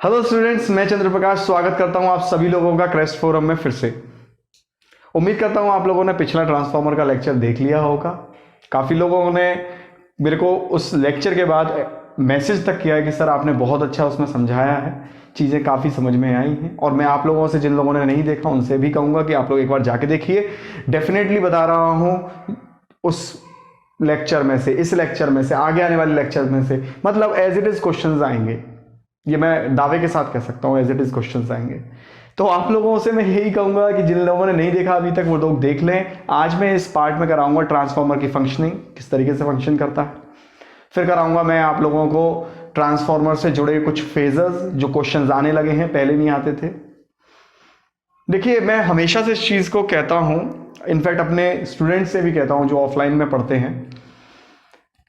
Hello students, मैं चंद्र प्रकाश स्वागत करता हूं आप सभी लोगों का क्रेस्ट फोरम में फिर से। उम्मीद करता हूं आप लोगों ने पिछला ट्रांसफार्मर का लेक्चर देख लिया होगा। काफ़ी लोगों ने मेरे को उस लेक्चर के बाद मैसेज तक किया है कि सर आपने बहुत अच्छा उसमें समझाया है, चीज़ें काफ़ी समझ में आई हैं। और मैं आप लोगों से, जिन लोगों ने नहीं देखा उनसे भी कहूँगा कि आप लोग एक बार जाके देखिए। डेफिनेटली बता रहा हूँ, उस लेक्चर में से, इस लेक्चर में से, आगे आने वाले लेक्चर में से, मतलब एज इट इज़ क्वेश्चंस आएंगे। ये मैं दावे के साथ कह सकता हूँ, एज इट इज क्वेश्चंस आएंगे। तो आप लोगों से मैं यही कहूंगा कि जिन लोगों ने नहीं देखा अभी तक वो लोग देख लें। आज मैं इस पार्ट में कराऊंगा ट्रांसफार्मर की फंक्शनिंग, किस तरीके से फंक्शन करता है। फिर कराऊंगा मैं आप लोगों को ट्रांसफार्मर से जुड़े कुछ फेजर्स, जो क्वेश्चंस आने लगे हैं, पहले नहीं आते थे। देखिए, मैं हमेशा से इस चीज़ को कहता हूँ, इनफैक्ट अपने स्टूडेंट्स से भी कहता हूँ जो ऑफलाइन में पढ़ते हैं,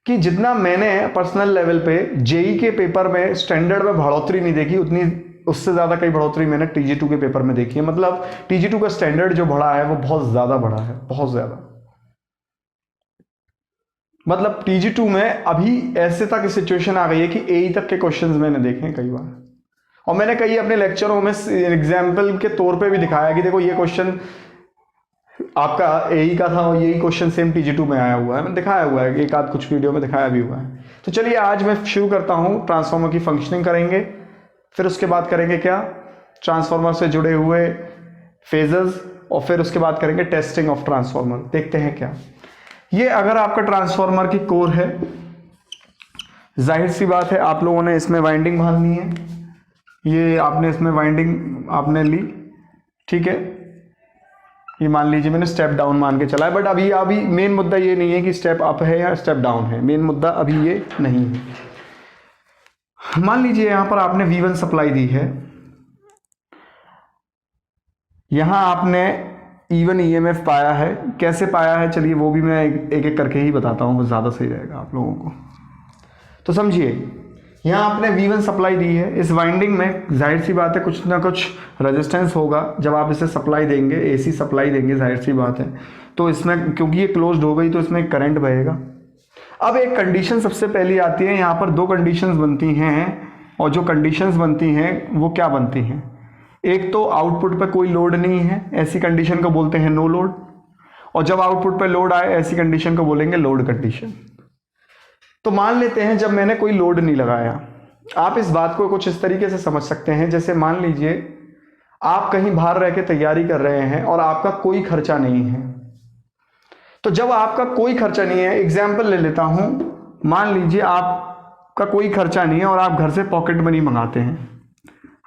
कि जितना मैंने पर्सनल लेवल पे जेई के पेपर में स्टैंडर्ड में बढ़ोतरी नहीं देखी, उतनी उससे ज़्यादा कई बढ़ोतरी मैंने टीजी2 के पेपर में देखी है। मतलब टीजी2 का स्टैंडर्ड जो बढ़ा है वो बहुत ज़्यादा बढ़ा है, बहुत ज़्यादा। मतलब टीजी2 में अभी ऐसे तक सिचुएशन आ गई है कि एई तक के क्वेश्चंस मैंने देखे हैं कई बार, और मैंने कई अपने लेक्चरों में एग्जाम्पल के तौर पर भी दिखाया कि देखो ये क्वेश्चन आपका एई का था और यही क्वेश्चन सेम टीजी2 में आया हुआ है। मैंने दिखाया हुआ है, एक आध कुछ वीडियो में दिखाया भी हुआ है। तो चलिए आज मैं शुरू करता हूँ, ट्रांसफार्मर की फंक्शनिंग करेंगे, फिर उसके बाद करेंगे क्या, ट्रांसफार्मर से जुड़े हुए फेजेस, और फिर उसके बाद करेंगे टेस्टिंग ऑफ ट्रांसफार्मर। देखते हैं क्या। ये अगर आपका ट्रांसफार्मर की कोर है, जाहिर सी बात है आप लोगों ने इसमें वाइंडिंग बांधनी है। ये आपने इसमें वाइंडिंग आपने ली, ठीक है। ये मान लीजिए मैंने स्टेप डाउन मान के चला है, बट अभी मेन मुद्दा ये नहीं है कि स्टेप अप है या स्टेप डाउन है, मेन मुद्दा अभी ये नहीं है। मान लीजिए यहां पर आपने V1 सप्लाई दी है, यहां आपने E1 EMF पाया है। कैसे पाया है चलिए वो भी मैं एक एक करके ही बताता हूं, वो ज़्यादा सही रहेगा आप लोगों को। तो समझिए, यहाँ आपने V1 सप्लाई दी है, इस वाइंडिंग में जाहिर सी बात है कुछ ना कुछ रेजिस्टेंस होगा जब आप इसे सप्लाई देंगे, एसी सप्लाई देंगे, जाहिर सी बात है। तो इसमें क्योंकि ये क्लोज्ड हो गई तो इसमें करंट बहेगा। अब एक कंडीशन सबसे पहली आती है, यहाँ पर दो कंडीशंस बनती हैं, और जो कंडीशंस बनती हैं वो क्या बनती हैं। एक तो आउटपुट पर कोई लोड नहीं है, ऐसी कंडीशन को बोलते हैं नो लोड, और जब आउटपुट पर लोड आए ऐसी कंडीशन को बोलेंगे लोड कंडीशन। तो मान लेते हैं जब मैंने कोई लोड नहीं लगाया, आप इस बात को कुछ इस तरीके से समझ सकते हैं, जैसे मान लीजिए आप कहीं बाहर रह के तैयारी कर रहे हैं और आपका कोई खर्चा नहीं है। तो जब आपका कोई खर्चा नहीं है, एग्जाम्पल ले लेता हूं, मान लीजिए आपका कोई खर्चा नहीं है और आप घर से पॉकेट मनी मंगाते हैं,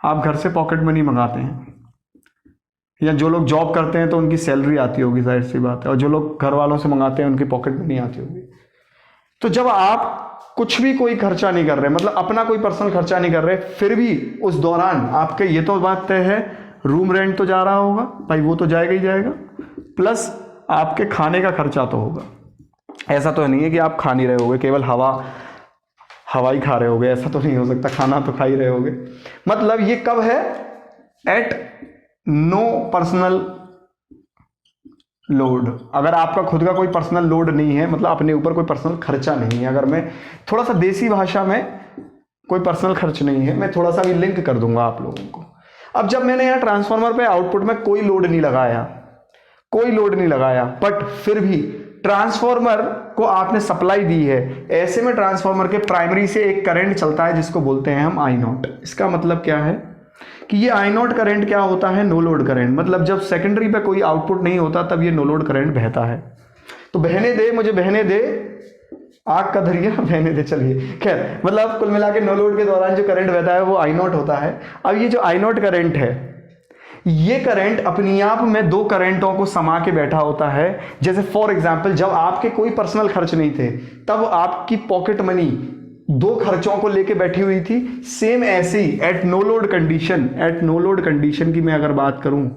आप घर से पॉकेट मनी मंगाते हैं, या जो लोग जॉब करते हैं तो उनकी सैलरी आती होगी, जाहिर सी बात है, और जो लोग घर वालों से मंगाते हैं उनकी पॉकेट मनी आती होगी। तो जब आप कुछ भी कोई खर्चा नहीं कर रहे, मतलब अपना कोई पर्सनल खर्चा नहीं कर रहे, फिर भी उस दौरान आपके ये तो बात तय है, रूम रेंट तो जा रहा होगा भाई, वो तो जाएगा ही जाएगा, प्लस आपके खाने का खर्चा तो होगा। ऐसा तो नहीं है कि आप खा नहीं रहे होगे, केवल हवा ही खा रहे होगे, ऐसा तो नहीं हो सकता, खाना तो खा ही रहे होगे। मतलब ये कब है, एट नो पर्सनल लोड। अगर आपका खुद का कोई पर्सनल लोड नहीं है, मतलब अपने ऊपर कोई पर्सनल खर्चा नहीं है, अगर मैं थोड़ा सा देसी भाषा में, कोई पर्सनल खर्च नहीं है, मैं थोड़ा सा भी लिंक कर दूंगा आप लोगों को। अब जब मैंने यहाँ ट्रांसफार्मर पे आउटपुट में कोई लोड नहीं लगाया, कोई लोड नहीं लगाया, बट फिर भी ट्रांसफार्मर को आपने सप्लाई दी है, ऐसे में ट्रांसफार्मर के प्राइमरी से एक करंट चलता है जिसको बोलते हैं हम I0। इसका मतलब क्या है कि ये I0 करंट क्या होता है, नो लोड करंट। मतलब जब सेकेंडरी पे कोई आउटपुट नहीं होता तब ये नो लोड करंट बहता है। तो बहने दे, मुझे बहने दे, आग का दरिया बहने दे। चलिए खैर, मतलब कुल मिला के नो लोड के दौरान जो करंट बहता है वो I0 होता है। अब ये जो I0 करंट है, ये करंट अपनी आप में दो करंटों को समा के बैठा होता है। जैसे फॉर एग्जाम्पल, जब आपके कोई पर्सनल खर्च नहीं थे तब आपकी पॉकेट मनी दो खर्चों को लेके बैठी हुई थी। सेम ऐसे ही एट नो लोड कंडीशन की मैं अगर बात करूं,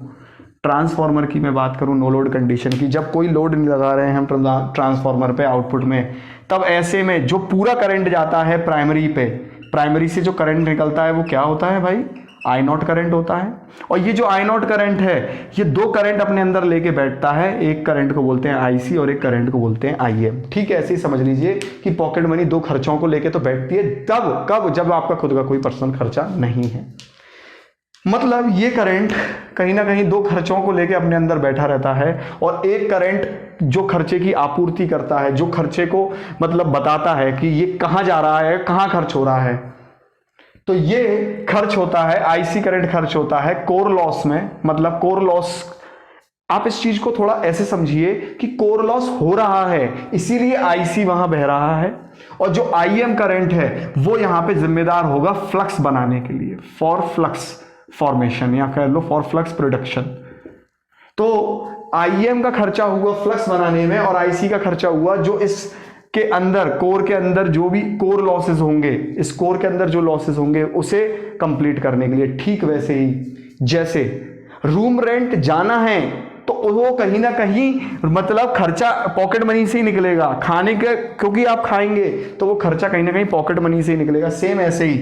ट्रांसफार्मर की मैं बात करूं, नो लोड कंडीशन की, जब कोई लोड नहीं लगा रहे हैं हम ट्रांसफार्मर पे आउटपुट में, तब ऐसे में जो पूरा करंट जाता है प्राइमरी पे, प्राइमरी से जो करंट निकलता है वो क्या होता है भाई, आई नॉट करंट होता है। और ये जो आई नॉट करंट है ये दो करंट अपने अंदर लेके बैठता है, एक करंट को बोलते हैं आईसी और एक करंट को बोलते हैं आईएम। ठीक है, ऐसे ही समझ लीजिए कि पॉकेट मनी दो खर्चों को लेके तो बैठती है, तब कब, जब आपका खुद का कोई पर्सनल खर्चा नहीं है। मतलब ये करंट कहीं ना कहीं दो खर्चों को लेके अपने अंदर बैठा रहता है, और एक करंट जो खर्चे की आपूर्ति करता है, जो खर्चे को मतलब बताता है कि ये कहाँ जा रहा है, कहाँ खर्च हो रहा है। तो ये खर्च होता है, आईसी करंट खर्च होता है कोर लॉस में। मतलब कोर लॉस, आप इस चीज को थोड़ा ऐसे समझिए कि कोर लॉस हो रहा है इसीलिए आईसी वहां बह रहा है, और जो आईएम करंट है वो यहां पे जिम्मेदार होगा फ्लक्स बनाने के लिए, फॉर फ्लक्स फॉर्मेशन या कह लो फॉर फ्लक्स प्रोडक्शन। तो आईएम का खर्चा हुआ फ्लक्स बनाने में, और आईसी का खर्चा हुआ जो इस के अंदर, कोर के अंदर जो भी कोर लॉसेस होंगे, इस कोर के अंदर जो लॉसेस होंगे उसे कंप्लीट करने के लिए। ठीक वैसे ही जैसे रूम रेंट जाना है तो वो कहीं ना कहीं मतलब खर्चा पॉकेट मनी से ही निकलेगा, खाने के, क्योंकि आप खाएंगे तो वो खर्चा कहीं ना कहीं पॉकेट मनी से ही निकलेगा। सेम ऐसे ही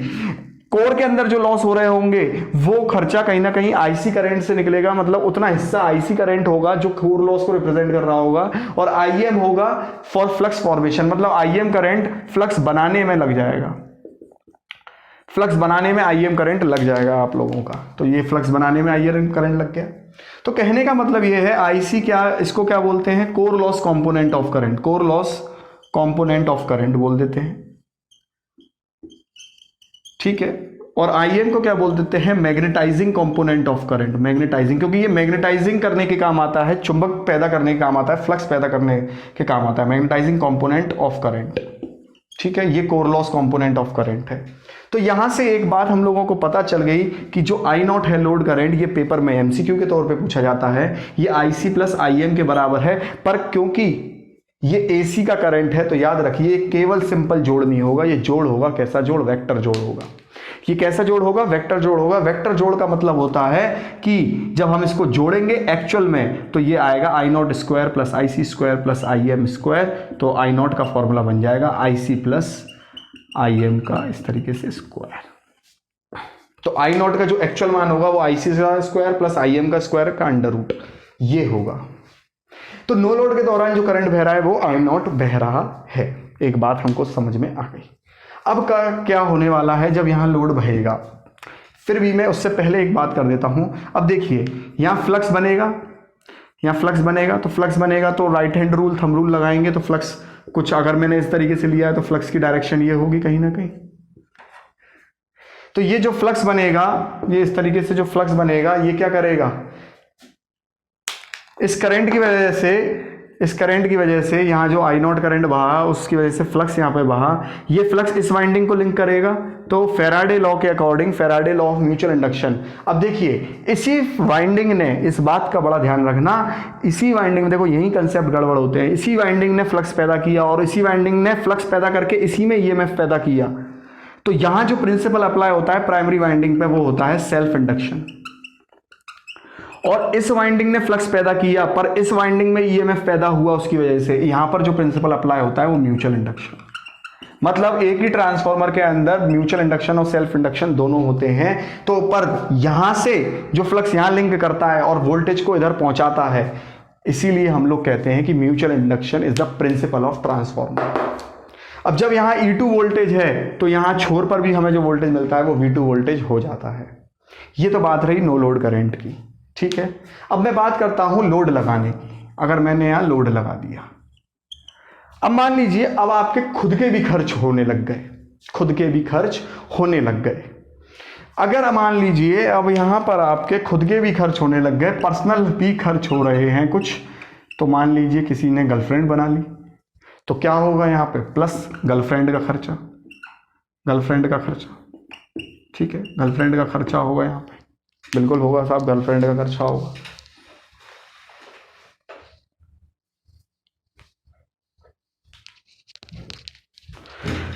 कोर के अंदर जो लॉस हो रहे होंगे वो खर्चा कहीं ना कहीं आईसी करंट से निकलेगा, मतलब उतना हिस्सा आईसी करंट होगा जो कोर लॉस को रिप्रेजेंट कर रहा होगा, और आईएम होगा फॉर फ्लक्स फॉर्मेशन, मतलब आईएम करंट फ्लक्स बनाने में लग जाएगा, फ्लक्स बनाने में आईएम करंट लग जाएगा आप लोगों का। तो ये फ्लक्स बनाने में आईएम करंट लग गया। तो कहने का मतलब ये है आईसी क्या, इसको क्या बोलते हैं, core loss component of current, core loss component of current बोल देते हैं। ठीक है, और आईएम को क्या बोल देते हैं, magnetising component of current. Magnetising क्योंकि ये मैग्नेटाइजिंग करने के काम आता है, चुंबक पैदा करने के काम आता है, फ्लक्स पैदा करने के काम आता है, मैग्नेटाइजिंग कंपोनेंट ऑफ करंट। ठीक है, ये core loss component of current है। तो यहां से एक बात हम लोगों को पता चल गई कि जो आई नॉट है लोड करंट, ये पेपर में एमसीक्यू के तौर पे पूछा जाता है, ये आईसी प्लस आईएम के बराबर है। पर क्योंकि ये एसी का करंट है तो याद रखिए केवल सिंपल जोड़ नहीं होगा, ये जोड़ होगा। कैसा जोड़, वेक्टर जोड़ होगा। ये कैसा जोड़ होगा, वेक्टर जोड़ होगा। वेक्टर जोड़ का मतलब होता है कि जब हम इसको जोड़ेंगे एक्चुअल में तो ये आएगा I naught square plus IC square plus IM square. तो आई नॉट का फॉर्मूला बन जाएगा आईसी प्लस आईएम का इस तरीके से स्क्वायर। तो आई नॉट का जो एक्चुअल मान होगा वो आईसी स्क्वायर प्लस आईएम का स्क्वायर का अंडर रूट ये होगा। तो नो लोड के दौरान जो करंट बह रहा है वो आई नॉट बह रहा है। एक बात हमको समझ में आ गई। अब का क्या होने वाला है जब यहां लोड बहेगा, फिर भी मैं उससे पहले एक बात कर देता हूं। अब देखिए यहां फ्लक्स बनेगा, यहां फ्लक्स बनेगा, तो फ्लक्स बनेगा तो right hand rule, thumb rule लगाएंगे तो फ्लक्स कुछ, अगर मैंने इस तरीके से लिया है तो फ्लक्स की डायरेक्शन ये होगी कहीं ना कहीं। तो ये जो फ्लक्स बनेगा, ये इस तरीके से जो फ्लक्स बनेगा ये क्या करेगा, इस करंट की वजह से, इस करंट की वजह से यहाँ जो आई नॉट करंट बहा उसकी वजह से फ्लक्स यहाँ पे बहा, ये फ्लक्स इस वाइंडिंग को लिंक करेगा। तो फैराडे लॉ के according, Faraday law of mutual induction, अब देखिए इसी वाइंडिंग ने, इस बात का बड़ा ध्यान रखना, इसी वाइंडिंग में देखो यही कंसेप्ट गड़बड़ होते हैं, इसी वाइंडिंग ने फ्लक्स पैदा किया और इसी वाइंडिंग ने फ्लक्स पैदा करके इसी में ईएमएफ पैदा किया। तो यहाँ जो प्रिंसिपल अप्लाई होता है प्राइमरी वाइंडिंग पे वो होता है सेल्फ इंडक्शन, और इस वाइंडिंग ने फ्लक्स पैदा किया पर इस वाइंडिंग में ईएमएफ पैदा हुआ, उसकी वजह से यहां पर जो प्रिंसिपल अप्लाई होता है वो म्यूचुअल इंडक्शन। मतलब एक ही ट्रांसफार्मर के अंदर म्यूचुअल इंडक्शन और सेल्फ इंडक्शन दोनों होते हैं। तो पर यहां से जो फ्लक्स यहां लिंक करता है और वोल्टेज को इधर पहुंचाता है, इसीलिए हम लोग कहते हैं कि mutual induction is the principle of transformer. अब जब यहां E2 वोल्टेज है तो यहां छोर पर भी हमें जो वोल्टेज मिलता है वो V2 वोल्टेज हो जाता है। ये तो बात रही नो लोड करंट की, ठीक है। अब मैं बात करता हूं लोड लगाने की। अगर मैंने यहां लोड लगा दिया, अब मान लीजिए अब आपके खुद के भी खर्च होने लग गए, खुद के भी खर्च होने लग गए। अगर मान लीजिए अब यहां पर आपके खुद के भी खर्च होने लग गए, पर्सनल भी खर्च हो रहे हैं कुछ, तो मान लीजिए किसी ने गर्लफ्रेंड बना ली, तो क्या होगा यहाँ पे, प्लस गर्लफ्रेंड का खर्चा, गर्लफ्रेंड का खर्चा, ठीक है, गर्लफ्रेंड का खर्चा होगा यहाँ पे, बिल्कुल होगा साहब, गर्लफ्रेंड का खर्चा होगा।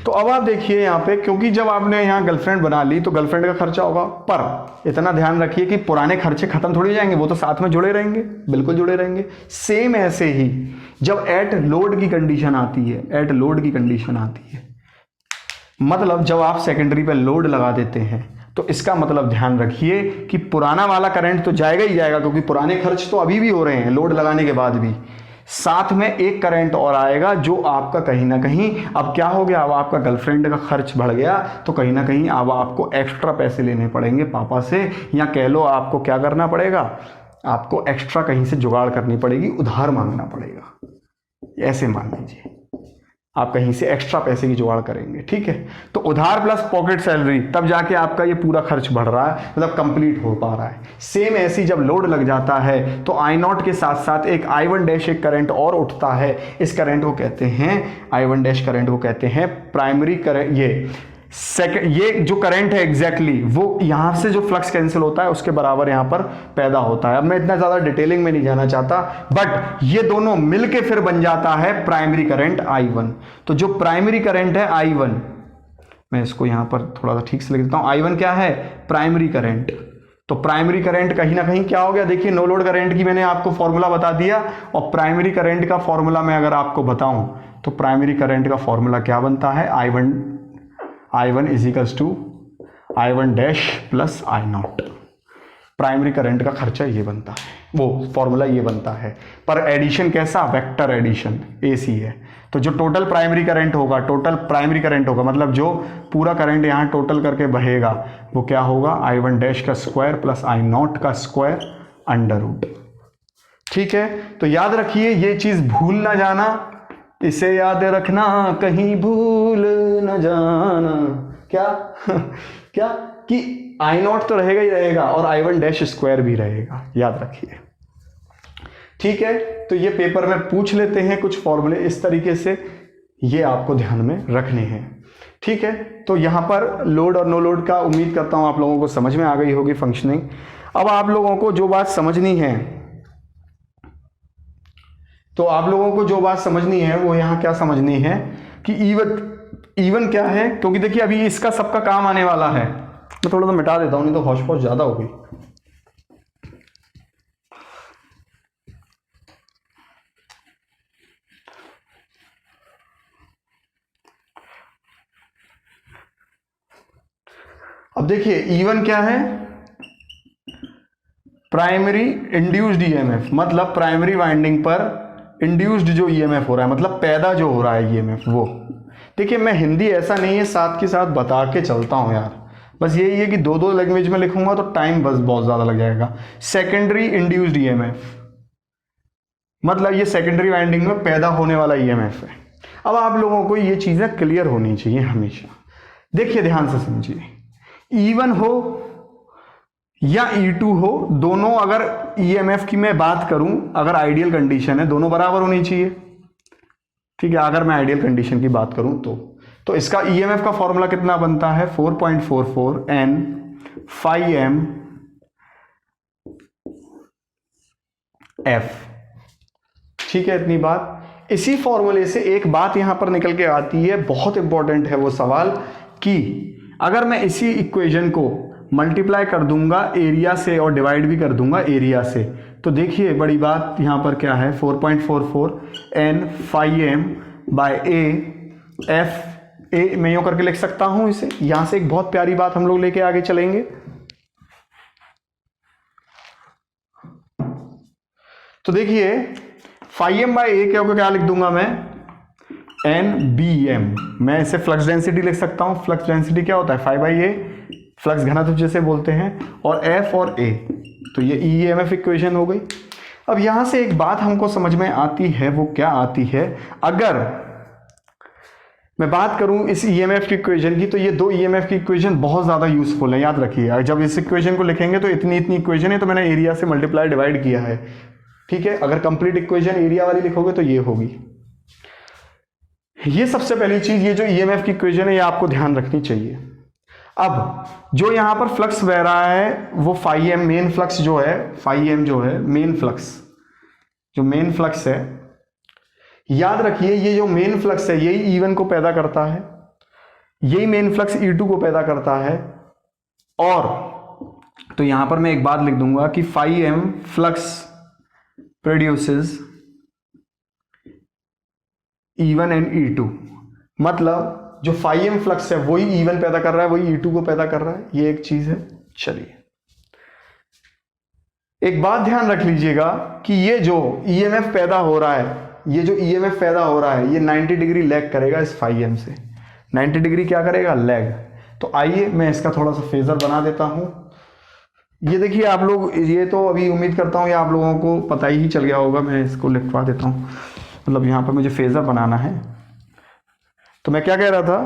तो अब आप देखिए यहाँ पे, क्योंकि जब आपने यहाँ गर्लफ्रेंड बना ली तो गर्लफ्रेंड का खर्चा होगा, पर इतना ध्यान रखिए कि पुराने खर्चे खत्म थोड़ी जाएंगे, वो तो साथ में जुड़े रहेंगे, बिल्कुल जुड़े रहेंगे। सेम ऐसे ही जब एट लोड की कंडीशन आती है, एट लोड की कंडीशन आती है, मतलब जब आप सेकेंडरी पे लोड लगा देते हैं, तो इसका मतलब ध्यान रखिए कि पुराना वाला करंट तो जाएगा ही जाएगा, क्योंकि पुराने खर्च तो अभी भी हो रहे हैं लोड लगाने के बाद भी। साथ में एक करंट और आएगा जो आपका कहीं ना कहीं, अब क्या हो गया, अब आपका गर्लफ्रेंड का खर्च बढ़ गया, तो कहीं ना कहीं अब आपको एक्स्ट्रा पैसे लेने पड़ेंगे पापा से, या कह लो आपको क्या करना पड़ेगा, आपको एक्स्ट्रा कहीं से जुगाड़ करनी पड़ेगी, उधार मांगना पड़ेगा। ऐसे मान लीजिए आप कहीं से एक्स्ट्रा पैसे की जुगाड़ करेंगे, ठीक है। तो उधार प्लस पॉकेट सैलरी, तब जाके आपका ये पूरा खर्च बढ़ रहा है, मतलब कंप्लीट हो पा रहा है। सेम ऐसी जब लोड लग जाता है तो आई नॉट के साथ साथ एक I1 डैश एक करंट और उठता है। इस करंट को कहते हैं, I1 डैश करंट को कहते हैं प्राइमरी करंट। ये जो करंट है एग्जैक्टली वो यहां से जो फ्लक्स कैंसिल होता है उसके बराबर यहां पर पैदा होता है। अब मैं इतना ज्यादा डिटेलिंग में नहीं जाना चाहता, बट ये दोनों मिलके फिर बन जाता है प्राइमरी करंट I1। तो जो प्राइमरी करंट है I1, मैं इसको यहां पर थोड़ा सा ठीक से लिख देता हूं। I1 क्या है, प्राइमरी करंट। तो प्राइमरी करंट कहीं ना कहीं क्या हो गया, देखिए नो लोड करंट की मैंने आपको फॉर्मूला बता दिया, और प्राइमरी करंट का फॉर्मूला मैं अगर आपको बताऊं तो प्राइमरी करंट का फॉर्मूला क्या बनता है, I1 is equals to I1 dash plus I nought. Primary current का खर्चा ये बनता है, वो फॉर्मूला ये बनता है। पर एडिशन कैसा, वेक्टर एडिशन, AC है। तो जो टोटल प्राइमरी करंट होगा, मतलब जो पूरा करंट यहाँ टोटल करके बहेगा वो क्या होगा, I1 डैश का स्क्वायर प्लस I नॉट का स्क्वायर अंडर रूट। ठीक है, तो याद रखिए ये चीज भूल ना जाना, इसे याद रखना कहीं भूल न जाना। क्या क्या कि I नॉट तो रहेगा ही रहेगा और I1 डैश स्क्वायर भी रहेगा, याद रखिए। ठीक है, तो ये पेपर में पूछ लेते हैं कुछ फॉर्मूले इस तरीके से, ये आपको ध्यान में रखने हैं। ठीक है, तो यहां पर लोड और नो लोड का उम्मीद करता हूं आप लोगों को समझ में आ गई होगी फंक्शनिंग। अब आप लोगों को जो बात समझनी है, वो यहां क्या समझनी है कि इवन क्या है, क्योंकि देखिए अभी इसका सबका काम आने वाला है। मैं थोड़ा सा मिटा देता हूं, नहीं तो हौश पौश ज्यादा हो गई। अब देखिए E1 क्या है, प्राइमरी इंड्यूस्ड EMF, मतलब प्राइमरी वाइंडिंग पर इंड्यूस्ड जो EMF हो रहा है, मतलब पैदा जो हो रहा है EMF वो। देखिए मैं हिंदी ऐसा नहीं है साथ के साथ बता के चलता हूं यार, बस यही है कि दो लैंग्वेज में लिखूंगा तो टाइम बस बहुत ज्यादा लग जाएगा। सेकेंडरी इंड्यूस्ड EMF मतलब ये सेकेंडरी वाइंडिंग में पैदा होने वाला EMF है। अब आप लोगों को ये चीजें क्लियर होनी चाहिए हमेशा। देखिए ध्यान से समझिए, E1 हो या E2 हो, दोनों अगर EMF की मैं बात करूं, अगर आइडियल कंडीशन है दोनों बराबर होनी चाहिए। ठीक है, अगर मैं आइडियल कंडीशन की बात करूं तो इसका EMF का फॉर्मूला कितना बनता है, 4.44 N phi m F। ठीक है, इतनी बात। इसी फॉर्मूले से एक बात यहां पर निकल के आती है, बहुत इंपॉर्टेंट है वो सवाल, कि अगर मैं इसी इक्वेशन को मल्टीप्लाई कर दूंगा एरिया से और डिवाइड भी कर दूंगा एरिया से, तो देखिए बड़ी बात यहां पर क्या है, 4.44 N phi m by A F। ए मैं यूं करके लिख सकता हूं इसे, यहां से एक बहुत प्यारी बात हम लोग लेके आगे चलेंगे। तो देखिए phi m बाय A क्या लिख दूंगा मैं, NBM। मैं इसे फ्लक्स डेंसिटी लिख सकता हूं। फ्लक्स डेंसिटी क्या होता है, phi बाई A, फ्लक्स घनत्व जैसे बोलते हैं, और F और A, तो ये EMF इक्वेशन हो गई। अब यहां से एक बात हमको समझ में आती है, वो क्या आती है, अगर मैं बात करूं इस EMF की इक्वेशन की, तो ये दो EMF की इक्वेशन बहुत ज्यादा यूजफुल है, याद रखिए। जब इस इक्वेशन को लिखेंगे तो इतनी इक्वेशन है, तो मैंने एरिया से मल्टीप्लाई डिवाइड किया है। ठीक है, अगर कंप्लीट इक्वेशन एरिया वाली लिखोगे तो ये होगी। ये सबसे पहली चीज, ये जो EMF की इक्वेशन है ये आपको ध्यान रखनी चाहिए। अब जो यहां पर फ्लक्स बह रहा है वो phi m, मेन फ्लक्स जो है, phi m जो है मेन फ्लक्स, जो मेन फ्लक्स है, याद रखिए ये जो मेन फ्लक्स है यही E1 को पैदा करता है, यही मेन फ्लक्स E2 को पैदा करता है। और तो यहां पर मैं एक बात लिख दूंगा कि phi m flux produces E1 and E2, मतलब जो फाई एम फ्लक्स है वही E1 पैदा कर रहा है, वही E2 को पैदा कर रहा है, ये एक चीज है। चलिए एक बात ध्यान रख लीजिएगा कि ये जो EMF पैदा हो रहा है, ये जो EMF पैदा हो रहा है ये 90 डिग्री लैग करेगा इस फाई एम से। 90 डिग्री क्या करेगा? लैग। तो आइए मैं इसका थोड़ा सा फेजर बना देता हूं। ये देखिए आप लोग, ये तो अभी उम्मीद करता हूँ ये आप लोगों को पता ही चल गया होगा, मैं इसको लिखवा देता हूँ। मतलब यहाँ पर मुझे फेजर बनाना है। तो मैं क्या कह रहा था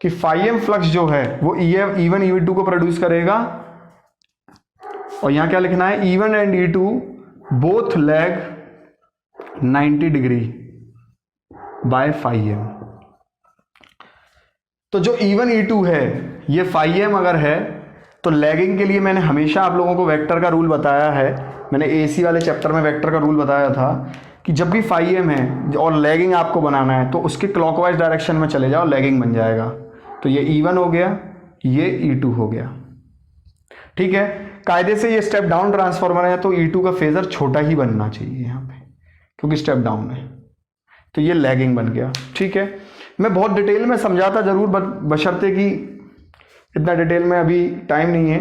कि फाई एम फ्लक्स जो है वो E1 E2 को प्रोड्यूस करेगा, और यहाँ क्या लिखना है? E1 and E2 both lag 90 degree by phi M. तो जो E1 E2 है ये फाई एम अगर है तो लैगिंग के लिए मैंने हमेशा आप लोगों को वेक्टर का रूल बताया है। मैंने AC वाले चैप्टर में वेक्टर का रूल बताया था कि जब भी फाई एम है और लैगिंग आपको बनाना है तो उसके क्लॉकवाइज डायरेक्शन में चले जाओ, लैगिंग बन जाएगा। तो ये E1 हो गया, ये E2 हो गया, ठीक है। कायदे से ये स्टेप डाउन ट्रांसफॉर्मर है तो E2 का फेजर छोटा ही बनना चाहिए यहाँ पे, क्योंकि स्टेप डाउन है। तो ये लैगिंग बन गया, ठीक है। मैं बहुत डिटेल में समझाता जरूर, बशर्ते कि इतना डिटेल में अभी टाइम नहीं है।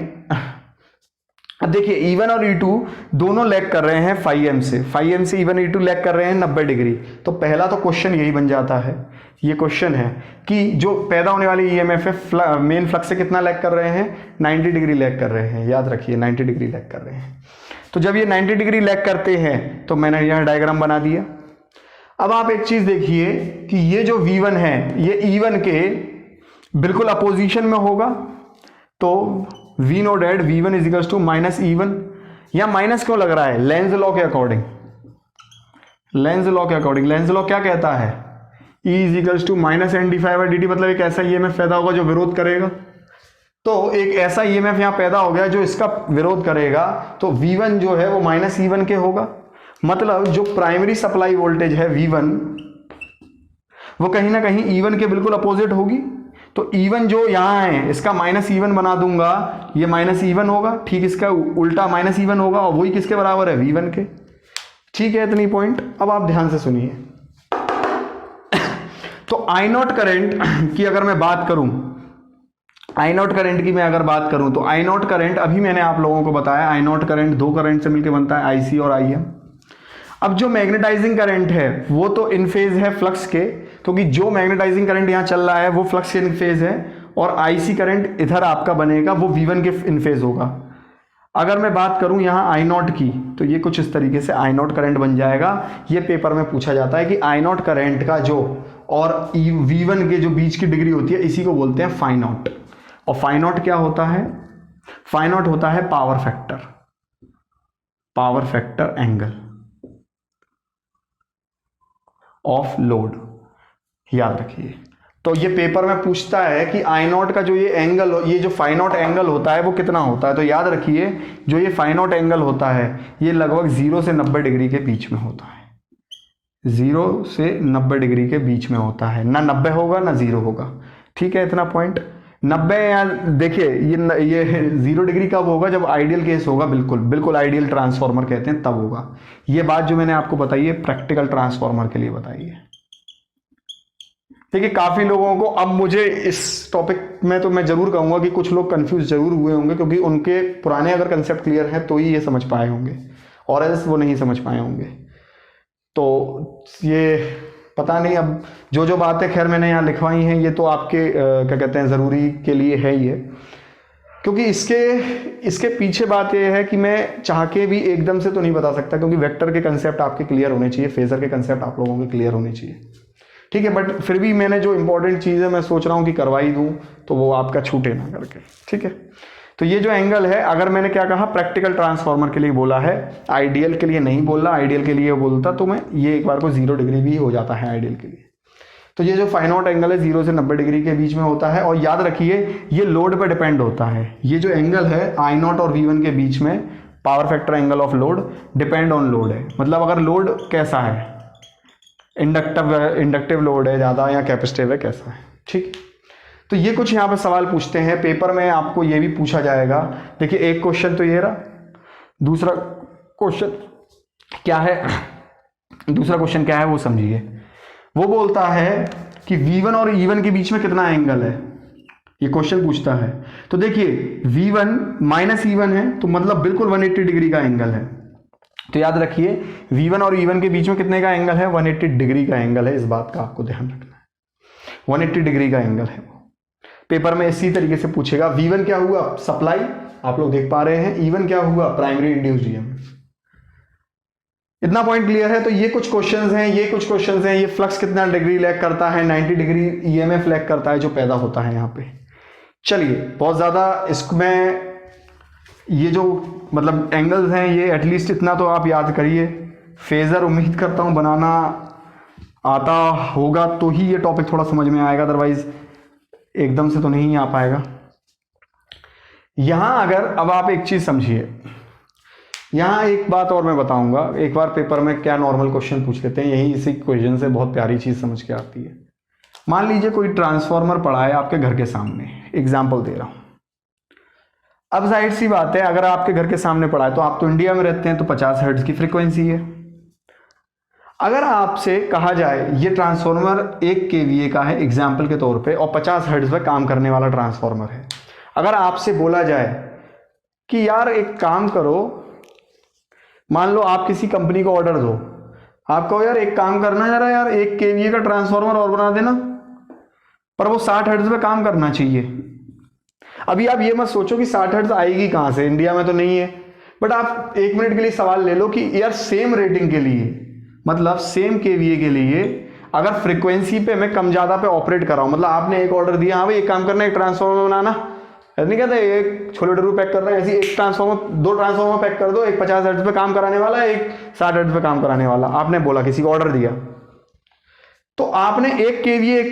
अब देखिए E1 और E2 दोनों लैग कर रहे हैं फाई एम से। फाई एम से E1 E2 लैग कर रहे हैं 90 डिग्री। तो पहला तो क्वेश्चन यही बन जाता है, ये क्वेश्चन है कि जो पैदा होने वाली EMF है मेन फ्लक्स से कितना लैग कर रहे हैं? 90 डिग्री लैग कर रहे हैं। याद रखिए 90 डिग्री लैग कर रहे हैं। तो जब ये 90 डिग्री लैग करते हैं तो मैंने यहाँ डायग्राम बना दिया। अब आप एक चीज देखिए कि ये जो V1 है ये E1 के बिल्कुल अपोजिशन में होगा। तो V nought at V1 is equals to minus E1। या माइनस क्यों लग रहा है? लेंज लॉ के अकॉर्डिंग। लेंज लॉ के अकॉर्डिंग लेंज लॉ क्या कहता है? E is equals to minus NdΦ/dt। मतलब एक ऐसा EMF पैदा होगा जो विरोध करेगा। तो एक ऐसा EMF यहां पैदा हो गया जो इसका विरोध करेगा। तो V1 जो है वो माइनस E1 के होगा। मतलब जो प्राइमरी सप्लाई वोल्टेज है V1 वो कहीं ना कहीं E1 के बिल्कुल अपोजिट होगी। तो E1 जो यहां है इसका माइनस E1 बना दूंगा, ये माइनस E1 होगा, ठीक इसका उल्टा माइनस E1 होगा, और वही किसके बराबर है? V1 के। ठीक है, इतनी पॉइंट। अब आप ध्यान से सुनिए। तो I नॉट करंट की अगर मैं बात करूं, I नॉट करंट की मैं अगर बात करूं तो I नॉट करंट अभी मैंने आप लोगों को बताया I नॉट करंट दो करंट से मिलकर बनता है IC और IM। अब जो मैग्नेटाइजिंग करंट है वो तो इन फेज है फ्लक्स के, क्योंकि जो मैग्नेटाइजिंग करंट यहां चल रहा है वो फ्लक्स के इन फेज है, और IC करंट इधर आपका बनेगा वो V1 के इन फेज होगा। अगर मैं बात करूं यहां I नॉट की तो ये कुछ इस तरीके से I नॉट करंट बन जाएगा। ये पेपर में पूछा जाता है कि I नॉट करंट का जो और V1 के जो बीच की डिग्री होती है इसी को बोलते हैं फाई नॉट। और फाई नॉट क्या होता है? फाई नॉट होता है power factor angle of load. याद रखिए। तो ये पेपर में पूछता है कि I नॉट का जो ये एंगल, ये जो फाई नॉट एंगल होता है वो कितना होता है। तो याद रखिए जो ये फाई नॉट एंगल होता है ये लगभग 0 से 90 डिग्री के बीच में होता है। 0 से 90 डिग्री के बीच में होता है, ना 90 होगा ना 0 होगा। ठीक है, इतना पॉइंट। 90 या देखिए ये 0 डिग्री कब होगा? जब आइडियल केस होगा, बिल्कुल आइडियल ट्रांसफॉर्मर कहते हैं तब होगा। ये बात जो मैंने आपको बताई है प्रैक्टिकल ट्रांसफॉर्मर के लिए बताई है। देखिए काफी लोगों को, अब मुझे इस टॉपिक में तो मैं जरूर कहूंगा कि कुछ लोग कंफ्यूज जरूर हुए होंगे, क्योंकि उनके पुराने अगर कंसेप्ट क्लियर हैं तो ही ये समझ पाए होंगे, और एल्स वो नहीं समझ पाए होंगे। तो ये पता नहीं, अब जो बातें खैर मैंने यहाँ लिखवाई हैं ये तो आपके क्या कहते हैं ज़रूरी के लिए है ही है, क्योंकि इसके पीछे बात ये है कि मैं चाह के भी एकदम से तो नहीं बता सकता, क्योंकि वेक्टर के कंसेप्ट आपके क्लियर होने चाहिए, फेजर के कंसेप्ट आप लोगों के क्लियर होने चाहिए। ठीक है, बट फिर भी मैंने जो इंपॉर्टेंट चीज़ है मैं सोच रहा हूँ कि करवाई दूँ तो वो आपका छूटे ना करके। ठीक है, तो ये जो एंगल है, अगर मैंने क्या कहा प्रैक्टिकल ट्रांसफॉर्मर के लिए बोला है, आइडियल के लिए नहीं बोला। आइडियल के लिए बोलता तो मैं ये एक बार को 0 डिग्री भी हो जाता है आइडियल के लिए। तो ये जो फाई नॉट एंगल है 0 से 90 डिग्री के बीच में होता है, और याद रखिए ये लोड पर डिपेंड होता है। ये जो एंगल है I नॉट और V1 के बीच में, power factor angle of load, depend on load है। मतलब अगर लोड कैसा है, इंडक्टिव लोड है ज़्यादा या कैपेसिटिव है कैसा है। ठीक, तो ये कुछ यहाँ पे सवाल पूछते हैं पेपर में, आपको ये भी पूछा जाएगा। देखिए एक क्वेश्चन तो ये रहा, दूसरा क्वेश्चन क्या है वो समझिए। वो बोलता है कि V1 और E1 के बीच में कितना एंगल है, ये क्वेश्चन पूछता है। तो देखिए V1 माइनस E1 है तो मतलब बिल्कुल 180 डिग्री का एंगल है। तो याद रखिए V1 और E1 के बीच में कितने का एंगल है, 180 डिग्री का एंगल है। इस बात का आपको ध्यान रखना है, 180 डिग्री का एंगल है। पेपर में इसी तरीके से पूछेगा। V1 क्या हुआ, सप्लाई, आप लोग देख पा रहे हैं। E1 क्या हुआ, प्राइमरी इंड्यूस्ड ईएमएफ। इतना पॉइंट क्लियर है। तो ये कुछ क्वेश्चंस हैं, ये फ्लक्स कितना डिग्री लैग करता है, 90 डिग्री ईएमएफ लैग करता है जो पैदा होता है यहाँ पे। चलिए बहुत ज़्यादा इसमें ये जो मतलब एंगल्स हैं ये एटलीस्ट इतना तो आप याद करिए। फेजर उम्मीद करता हूँ बनाना आता होगा तो ही ये टॉपिक थोड़ा समझ में आएगा, अदरवाइज एकदम से तो नहीं आ पाएगा। यहाँ अगर अब आप एक चीज़ समझिए, यहाँ एक बात और मैं बताऊंगा। एक बार पेपर में क्या नॉर्मल क्वेश्चन पूछ लेते हैं, यही इसी क्वेश्चन से बहुत प्यारी चीज़ समझ के आती है। मान लीजिए कोई ट्रांसफार्मर पड़ा है आपके घर के सामने, एग्जाम्पल दे रहा हूँ। अब जाहिर सी बात है अगर आपके घर के सामने पड़ा है तो आप तो इंडिया में रहते हैं, तो 50 हर्ट्ज की फ्रीक्वेंसी है। अगर आपसे कहा जाए ये ट्रांसफार्मर 1 kVA का है एग्जाम्पल के तौर पे और 50 हर्ट्ज पे काम करने वाला ट्रांसफार्मर है, अगर आपसे बोला जाए कि यार एक काम करो, मान लो आप किसी कंपनी को ऑर्डर दो, आप कहो यार एक काम करना जरा यार 1 kVA का ट्रांसफार्मर और बना देना, पर वो 60 हर्ट्ज पे काम करना चाहिए। अभी आप ये मत सोचो कि 60 हर्ट्ज आएगी कहां से, इंडिया में तो नहीं है। बट आप 1 मिनट के लिए सवाल ले लो कि यार सेम रेटिंग के लिए, मतलब सेम केवीए के लिए अगर फ्रीक्वेंसी पे मैं कम ज्यादा पे ऑपरेट कर रहा हूं, मतलब आपने एक ऑर्डर दिया, हाँ भाई एक काम करना है, एक ट्रांसफार्मर बनाना, नहीं कहते एक छोले भटूरे पैक कर रहे हैं, ऐसी एक ट्रांसफार्मर 2 ट्रांसफार्मर पैक कर दो, एक 50 हर्ट्ज पे काम कराने वाला है, एक 60 हर्ट्ज पे काम कराने वाला। आपने बोला, किसी को ऑर्डर दिया, तो आपने 1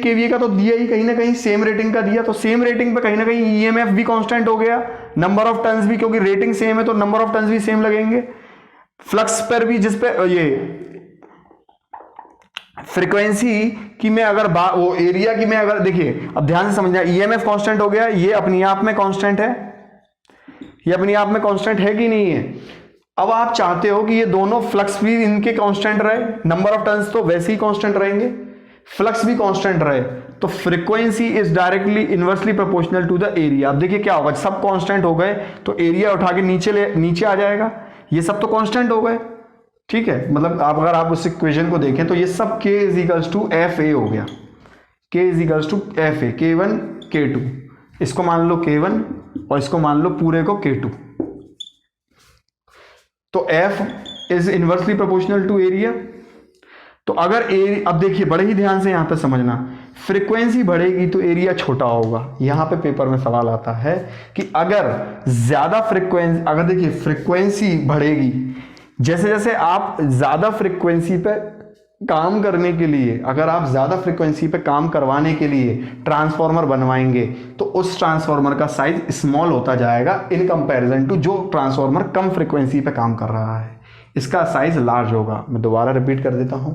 kVA का तो दिया ही, कहीं ना कहीं सेम रेटिंग का दिया, तो सेम रेटिंग पे कहीं ना कहीं ईएमएफ भी कांस्टेंट हो गया, नंबर ऑफ टर्न्स भी, क्योंकि रेटिंग सेम है तो नंबर ऑफ टर्न्स भी सेम लगेंगे। फ्लक्स पर भी, जिस पे ये फ्रीक्वेंसी की मैं अगर वो एरिया की मैं अगर, देखिए अब ध्यान से समझना, ईएमएफ कांस्टेंट हो गया, ये अपने आप में कांस्टेंट है, ये अपने आप में कांस्टेंट है कि नहीं है। अब आप चाहते हो कि ये दोनों फ्लक्स भी इनके कांस्टेंट रहे, नंबर ऑफ टर्न्स तो वैसे ही कांस्टेंट रहेंगे, फ्लक्स भी कांस्टेंट रहे, तो frequency is directly inversely proportional to the area. अब देखिए क्या होगा, सब कांस्टेंट हो गए तो एरिया उठा के नीचे आ जाएगा, ये सब तो कांस्टेंट हो गए, ठीक है। मतलब आप अगर आप उस इक्वेशन को देखें तो ये सब K is equals to F A हो गया, K is equals to F A, K1 K2, इसको मान लो K1 और इसको मान लो पूरे को K2। तो F is inversely proportional to area. तो अगर अब देखिए बड़े ही ध्यान से यहां पे समझना, फ्रीक्वेंसी बढ़ेगी तो एरिया छोटा होगा। यहां पे पेपर में सवाल आता है कि अगर ज्यादा फ्रीक्वेंसी, अगर देखिए फ्रीक्वेंसी बढ़ेगी, जैसे जैसे आप ज्यादा फ्रीक्वेंसी पे काम करने के लिए, अगर आप ज्यादा फ्रीक्वेंसी पे काम करवाने के लिए ट्रांसफार्मर बनवाएंगे तो उस ट्रांसफार्मर का साइज स्मॉल होता जाएगा इन कंपैरिजन टू जो ट्रांसफार्मर कम फ्रीक्वेंसी पे काम कर रहा है, इसका साइज लार्ज होगा। मैं दोबारा रिपीट कर देता हूं,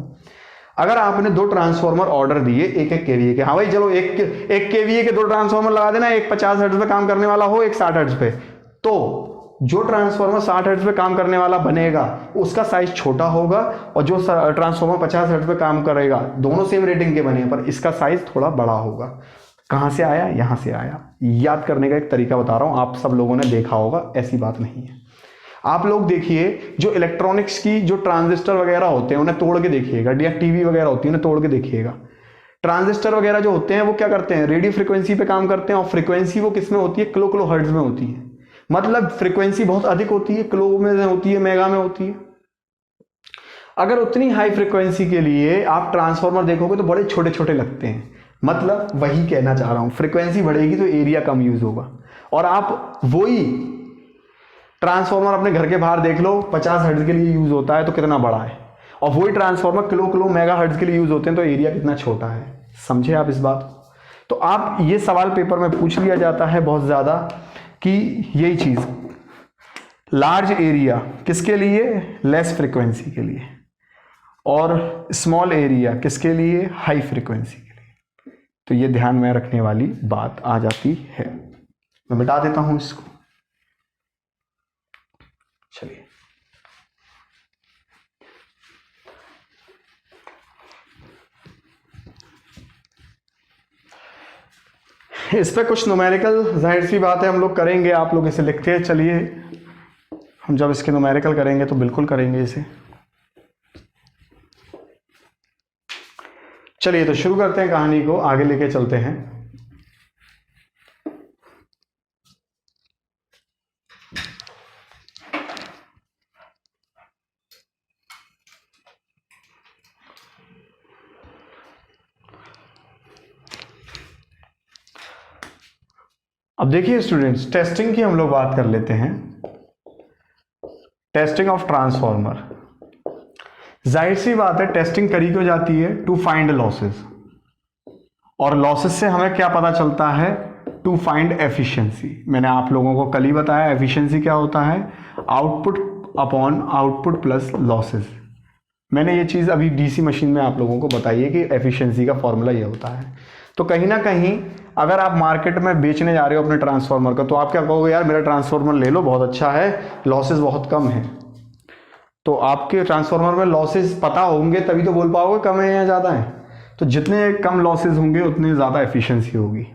अगर आपने 2 ट्रांसफार्मर ऑर्डर दिए 1 kVA के, हाँ भाई चलो एक kVA के 2 ट्रांसफार्मर लगा देना, एक 50 हर्ट्ज पे काम करने वाला हो, एक 60 हर्ट्ज पे, तो जो ट्रांसफार्मर 60 हर्ट्ज पे काम करने वाला बनेगा उसका साइज छोटा होगा, और जो ट्रांसफार्मर 50 हर्ट्ज पे काम करेगा, दोनों सेम रेटिंग के बने पर इसका साइज थोड़ा बड़ा होगा। कहां से आया, यहां से आया। याद करने का एक तरीका बता रहा हूं, आप सब लोगों ने देखा होगा, ऐसी बात नहीं है। आप लोग देखिए जो इलेक्ट्रॉनिक्स की जो ट्रांजिस्टर वगैरह होते हैं उन्हें तोड़ के देखिएगा, या टीवी वगैरह होती है उन्हें तोड़ के देखिएगा। ट्रांजिस्टर वगैरह जो होते हैं वो क्या करते हैं, रेडियो फ्रीक्वेंसी पे काम करते हैं, और फ्रीक्वेंसी वो किस में होती है, किलो हर्ट्ज में होती है। मतलब फ्रीक्वेंसी बहुत अधिक होती है, किलो में होती है, मेगा में होती है। अगर उतनी हाई फ्रीक्वेंसी के लिए आप ट्रांसफार्मर देखोगे तो बड़े छोटे छोटे लगते हैं। मतलब वही कहना चाह रहा हूं, फ्रीक्वेंसी बढ़ेगी तो एरिया कम यूज होगा। और आप वही ट्रांसफार्मर अपने घर के बाहर देख लो, 50 हर्ट्ज के लिए यूज होता है तो कितना बड़ा है, और वही ट्रांसफार्मर किलो मेगा हर्ट्ज के लिए यूज होते हैं तो एरिया कितना छोटा है। समझे आप इस बात को? तो आप ये सवाल पेपर में पूछ लिया जाता है बहुत ज्यादा कि यही चीज, लार्ज एरिया किसके लिए, लेस फ्रीक्वेंसी के लिए, और स्मॉल एरिया किसके लिए, हाई फ्रीक्वेंसी के लिए। तो ये ध्यान में रखने वाली बात आ जाती है। मैं मिटा देता हूं इसको, चलिए। इस पे कुछ न्यूमेरिकल जाहिर सी बात है हम लोग करेंगे, आप लोग इसे लिखते हैं। चलिए हम जब इसके न्यूमेरिकल करेंगे तो बिल्कुल करेंगे इसे। चलिए तो शुरू करते हैं, कहानी को आगे लेके चलते हैं। अब देखिए स्टूडेंट्स, टेस्टिंग की हम लोग बात कर लेते हैं। टेस्टिंग ऑफ ट्रांसफॉर्मर, जाहिर सी बात है टेस्टिंग करी क्यों जाती है? टू फाइंड लॉसेस, और लॉसेस से हमें क्या पता चलता है? To find efficiency. मैंने आप लोगों को कल ही बताया एफिशिएंसी क्या होता है, output upon output plus losses. मैंने ये चीज़ अभी डीसी मशीन में आप लोगों को बताई है कि एफिशिएंसी का फॉर्मूला ये होता है। तो कहीं ना कहीं अगर आप मार्केट में बेचने जा रहे हो अपने ट्रांसफार्मर का, तो आप क्या कहोगे, यार मेरा ट्रांसफार्मर ले लो, बहुत अच्छा है, लॉसेस बहुत कम है। तो आपके ट्रांसफार्मर में लॉसेस पता होंगे तभी तो बोल पाओगे कम है या ज़्यादा है। तो जितने कम लॉसेस होंगे उतनी ज़्यादा एफिशिएंसी होगी।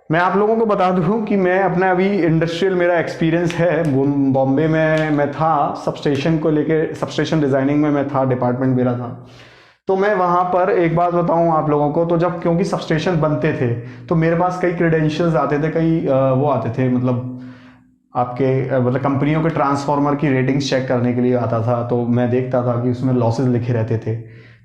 मैं आप लोगों को बता दूं कि मैं अपना अभी इंडस्ट्रियल मेरा एक्सपीरियंस है, बॉम्बे में मैं था, सबस्टेशन को लेके, सबस्टेशन डिज़ाइनिंग में मैं था, डिपार्टमेंट मेरा था। तो मैं वहाँ पर एक बात बताऊँ आप लोगों को, तो जब क्योंकि सबस्टेशन बनते थे तो मेरे पास कई क्रेडेंशियल्स आते थे, कई वो आते थे, मतलब आपके मतलब कंपनियों के ट्रांसफार्मर की रेटिंग्स चेक करने के लिए आता था। तो मैं देखता था कि उसमें लॉसेस लिखे रहते थे,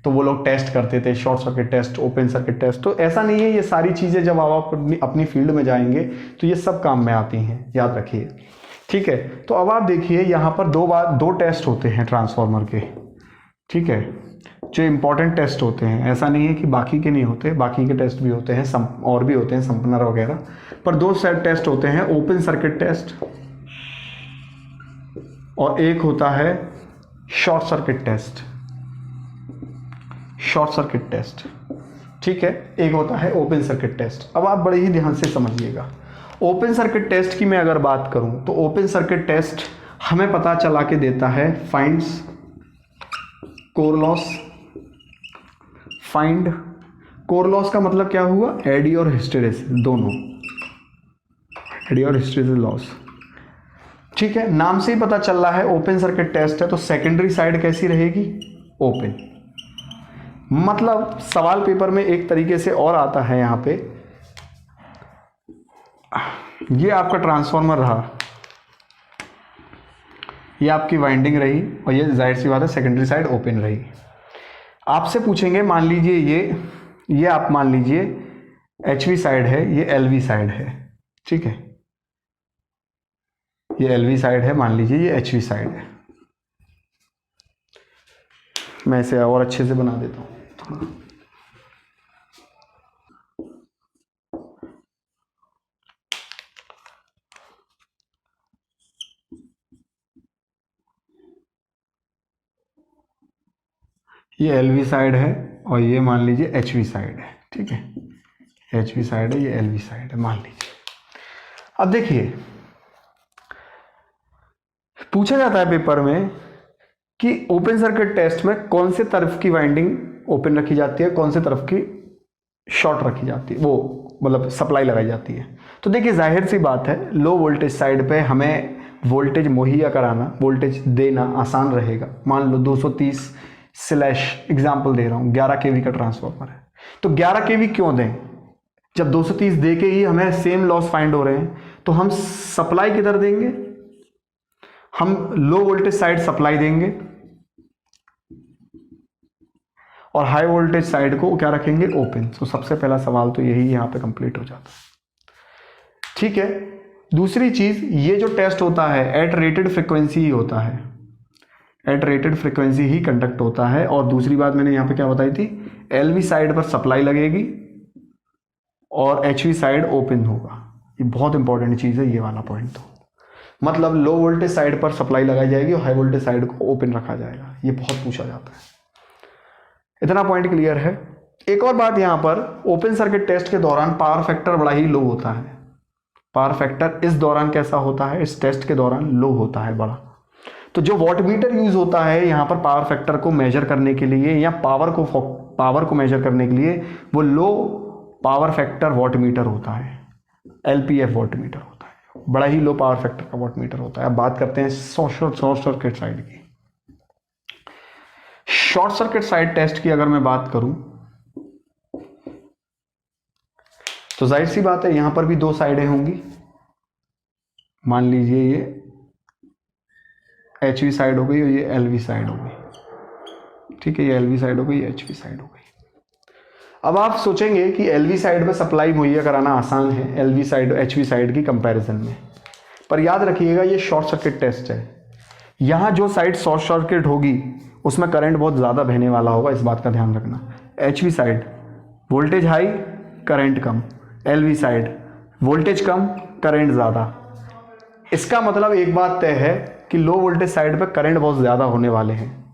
तो वो लोग टेस्ट करते थे, short circuit test, open circuit test. तो ऐसा नहीं है, ये सारी चीज़ें जब आप अपनी फील्ड में जाएंगे तो ये सब काम में आती हैं, याद रखिए, ठीक है। तो अब आप देखिए यहाँ पर दो टेस्ट होते हैं ट्रांसफार्मर के, ठीक है, जो इम्पोर्टेंट टेस्ट होते हैं। ऐसा नहीं है कि बाकी के नहीं होते, बाकी के टेस्ट भी होते हैं, और भी होते हैं, संपनर वगैरह, पर दो सेट टेस्ट होते हैं, ओपन सर्किट टेस्ट और एक होता है short circuit test. Short circuit test, ठीक है, एक होता है ओपन सर्किट टेस्ट। अब आप बड़े ही ध्यान से समझिएगा, ओपन सर्किट टेस्ट की मैं अगर बात करूं तो ओपन सर्किट टेस्ट हमें पता चला के देता है finds core loss. Find core loss का मतलब क्या हुआ, एडी और हिस्टेरेसिस दोनों, एडी और हिस्टेरेसिस लॉस, ठीक है। नाम से ही पता चल रहा है ओपन सर्किट टेस्ट है, तो सेकेंडरी साइड कैसी रहेगी, ओपन। मतलब सवाल पेपर में एक तरीके से और आता है, यहाँ पे ये आपका ट्रांसफार्मर रहा, ये आपकी वाइंडिंग रही, और ये जाहिर सी बात है सेकेंडरी साइड ओपन रही। आपसे पूछेंगे, मान लीजिए ये आप मान लीजिए HV साइड है, ये LV साइड है, ठीक है, ये LV साइड है, मान लीजिए ये HV साइड है। मैं इसे और अच्छे से बना देता हूँ थोड़ा। ये LV साइड है और ये मान लीजिए HV साइड है, ठीक है, HV साइड है, ये LV साइड है, मान लीजिए। अब देखिए पूछा जाता है पेपर में कि ओपन सर्किट टेस्ट में कौन से तरफ की वाइंडिंग ओपन रखी जाती है, कौन से तरफ की शॉर्ट रखी जाती है, वो मतलब सप्लाई लगाई जाती है। तो देखिए जाहिर सी बात है, लो वोल्टेज साइड पे हमें वोल्टेज मुहैया कराना, वोल्टेज देना आसान रहेगा। मान लो 230 स्लैश एग्जाम्पल दे रहा हूँ, 11 kV का ट्रांसफार्मर है, तो 11 kV क्यों दें, जब 230 दे के ही हमें सेम लॉस फाइंड हो रहे हैं। तो हम सप्लाई किधर देंगे, हम लो वोल्टेज साइड सप्लाई देंगे और हाई वोल्टेज साइड को क्या रखेंगे, ओपन। तो सबसे पहला सवाल तो यही यहाँ पे कंप्लीट हो जाता है, ठीक है। दूसरी चीज, ये जो टेस्ट होता है एट रेटेड फ्रिक्वेंसी ही होता है, एट रेटेड फ्रिक्वेंसी ही कंडक्ट होता है। और दूसरी बात मैंने यहाँ पे क्या बताई थी, LV साइड पर सप्लाई लगेगी और HV साइड ओपन होगा। ये बहुत इंपॉर्टेंट चीज है ये वाला पॉइंट। तो मतलब लो वोल्टेज साइड पर सप्लाई लगाई जाएगी और हाई वोल्टेज साइड को ओपन रखा जाएगा, ये बहुत पूछा जाता है। इतना पॉइंट क्लियर है। एक और बात, यहाँ पर ओपन सर्किट टेस्ट के दौरान पावर फैक्टर बड़ा ही लो होता है। पावर फैक्टर इस दौरान कैसा होता है, इस टेस्ट के दौरान लो होता है बड़ा। तो जो वॉटमीटर यूज होता है यहाँ पर पावर फैक्टर को मेजर करने के लिए या पावर को मेजर करने के लिए, वो low power factor watt meter होता है, LPF वॉट मीटर होता है, बड़ा ही लो पावर फैक्टर का वॉट मीटर होता है। अब बात करते हैं शॉर्ट सर्किट साइड की। शॉर्ट सर्किट साइड टेस्ट की अगर मैं बात करूं तो जाहिर सी बात है यहां पर भी दो साइडें होंगी। मान लीजिए ये HV साइड हो गई और ये LV साइड हो गई, ठीक है, ये LV साइड हो गई, ये HV साइड हो गई। अब आप सोचेंगे कि LV साइड में सप्लाई मुहैया कराना आसान है LV साइड HV साइड की कंपैरिजन में, पर याद रखिएगा ये शॉर्ट सर्किट टेस्ट है। यहाँ जो साइड शॉर्ट सर्किट होगी उसमें करंट बहुत ज़्यादा बहने वाला होगा, इस बात का ध्यान रखना। HV side voltage high current कम, LV साइड वोल्टेज कम करंट ज़्यादा। इसका मतलब एक बात तय है कि लो वोल्टेज साइड पे करंट बहुत ज़्यादा होने वाले हैं,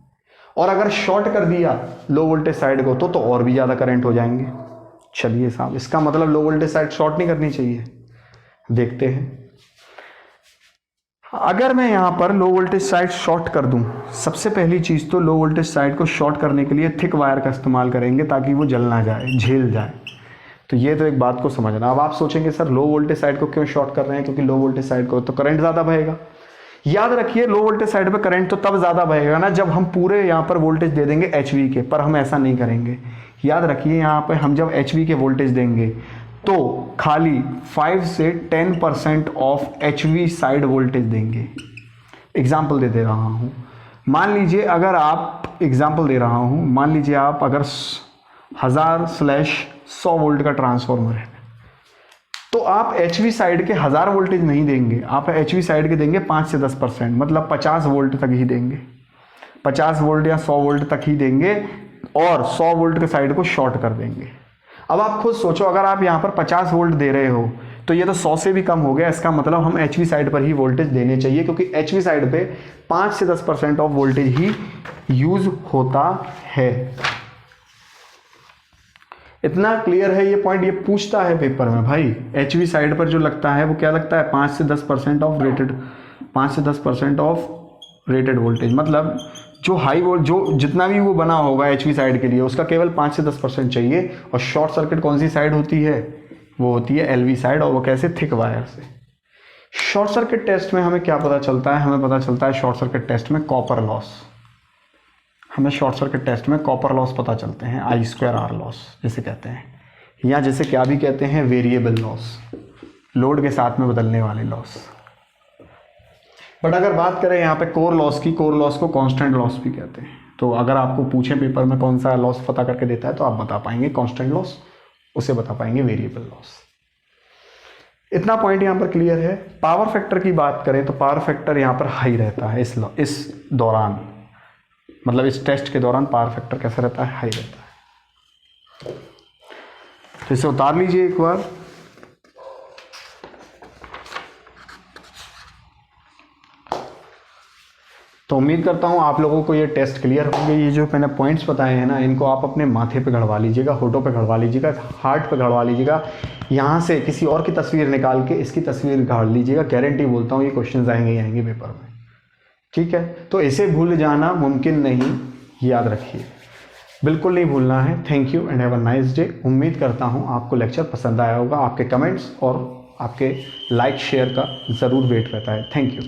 और अगर शॉर्ट कर दिया लो वोल्टेज साइड को तो और भी ज़्यादा करंट हो जाएंगे। चलिए साहब, इसका मतलब लो वोल्टेज साइड शॉर्ट नहीं करनी चाहिए। देखते हैं, अगर मैं यहाँ पर लो वोल्टेज साइड शॉर्ट कर दूँ, सबसे पहली चीज़ तो लो वोल्टेज साइड को शॉर्ट करने के लिए थिक वायर का इस्तेमाल करेंगे ताकि वो जल ना जाए, झेल जाए। तो ये तो एक बात को समझना। अब आप सोचेंगे सर लो वोल्टेज साइड को क्यों शॉर्ट कर रहे हैं, क्योंकि लो वोल्टेज साइड को तो करंट ज़्यादा बहेगा। याद रखिए लो वोल्टेज साइड पे करंट तो तब ज़्यादा बहेगा ना जब हम पूरे यहाँ पर वोल्टेज दे देंगे HV के, पर हम ऐसा नहीं करेंगे। याद रखिए यहाँ पे हम जब HV के वोल्टेज देंगे तो खाली 5 से 10% ऑफ HV साइड वोल्टेज देंगे। एग्जाम्पल दे रहा हूँ, मान लीजिए अगर आप एग्जाम्पल दे रहा हूँ, मान लीजिए आप अगर 1000/100 वोल्ट का ट्रांसफॉर्मर है तो आप HV साइड के 1000 वोल्टेज नहीं देंगे, आप HV साइड के देंगे 5 से 10%, मतलब 50 वोल्ट तक ही देंगे, 50 वोल्ट या 100 वोल्ट तक ही देंगे और 100 वोल्ट के साइड को शॉर्ट कर देंगे। अब आप खुद सोचो, अगर आप यहाँ पर 50 वोल्ट दे रहे हो तो ये तो 100 से भी कम हो गया। इसका मतलब हम HV साइड पर ही वोल्टेज देने चाहिए, क्योंकि HV साइड पे 5 से 10% ऑफ वोल्टेज ही यूज होता है। इतना क्लियर है ये पॉइंट, ये पूछता है पेपर में भाई HV साइड पर जो लगता है वो क्या लगता है, 5 से 10% ऑफ रेटेड, 5 से 10% ऑफ रेटेड वोल्टेज, मतलब जो हाई वोल्ट जो जितना भी वो बना होगा HV साइड के लिए उसका केवल 5 से 10% चाहिए। और शॉर्ट सर्किट कौन सी साइड होती है, वो होती है LV साइड, और वो कैसे, थिक वायर से। शॉर्ट सर्किट टेस्ट में हमें क्या पता चलता है, हमें पता चलता है शॉर्ट सर्किट टेस्ट में कॉपर लॉस, हमें शॉर्ट सर्किट टेस्ट में कॉपर लॉस पता चलते हैं, I2R लॉस जिसे कहते हैं, या जैसे क्या भी कहते हैं वेरिएबल लॉस, लोड के साथ में बदलने वाले लॉस। बट अगर बात करें यहाँ पे कोर लॉस की, कोर लॉस को कांस्टेंट लॉस भी कहते हैं। तो अगर आपको पूछें पेपर में कौन सा लॉस पता करके देता है तो आप बता पाएंगे कांस्टेंट लॉस, उसे बता पाएंगे वेरिएबल लॉस। इतना पॉइंट यहाँ पर क्लियर है। पावर फैक्टर की बात करें तो पावर फैक्टर यहाँ पर हाई रहता है इस दौरान, मतलब इस टेस्ट के दौरान पावर फैक्टर कैसा रहता है, हाई रहता है। तो इसे उतार लीजिए एक बार। तो उम्मीद करता हूँ आप लोगों को ये टेस्ट क्लियर होंगे। ये जो मैंने पॉइंट्स बताए हैं ना, इनको आप अपने माथे पे गड़वा लीजिएगा, होठों पे गड़वा लीजिएगा, हार्ट पे गड़वा लीजिएगा। यहाँ से किसी और की तस्वीर निकाल के इसकी तस्वीर गाड़ लीजिएगा, गारंटी बोलता हूँ ये क्वेश्चन आएंगे ही आएंगे पेपर में, ठीक है। तो इसे भूल जाना मुमकिन नहीं, याद रखिए, बिल्कुल नहीं भूलना है। Thank you and have a nice day. उम्मीद करता हूँ आपको लेक्चर पसंद आया होगा। आपके कमेंट्स और आपके लाइक शेयर का ज़रूर वेट रहता है। Thank you.